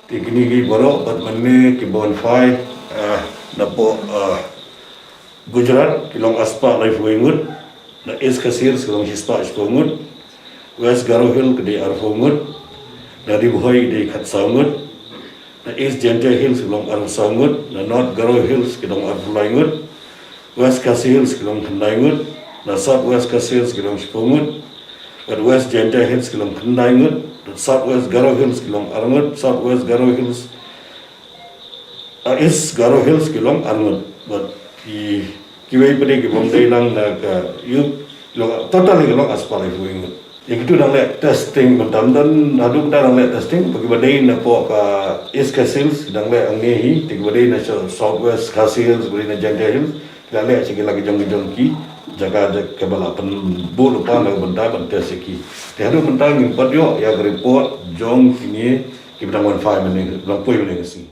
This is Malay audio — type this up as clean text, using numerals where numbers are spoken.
Kini ki borok bat manne ki Wanphai napo Gujarat kilong aspa life Ngut na is kasir kilong hispa Ngut West Garo Hill kede arfo Ngut na di buhoi de khatsa Ngut na East Gentle Hills kilong arfo Ngut na North Garo Hills kilong arfo Ngut West Kasih Hills kilong Khandai Ngut na South West Kasih Hills kilong Ngut at West Gentle Hills kilong Khandai Ngut Southwest Garo Hills kilong Arngut, Southwest Garo Hills, East Garo Hills kilong Arngut. But kiwai pada kibom day lang total kilong aspal ifu ingut. Yang itu nang le testing mentam-tam adu kita nang le testing bagi badai na po ka East Kasih Hills nang le ang nehi bagi badai na Southwest Kasih Hills bagi na Gentle Hills kita le sige lagi jong ki jaga kebalapan bulu pa na benda benda seki. Tiada benda yang patio ya report jong kini kita Wanphai meni lampoi meni kasi.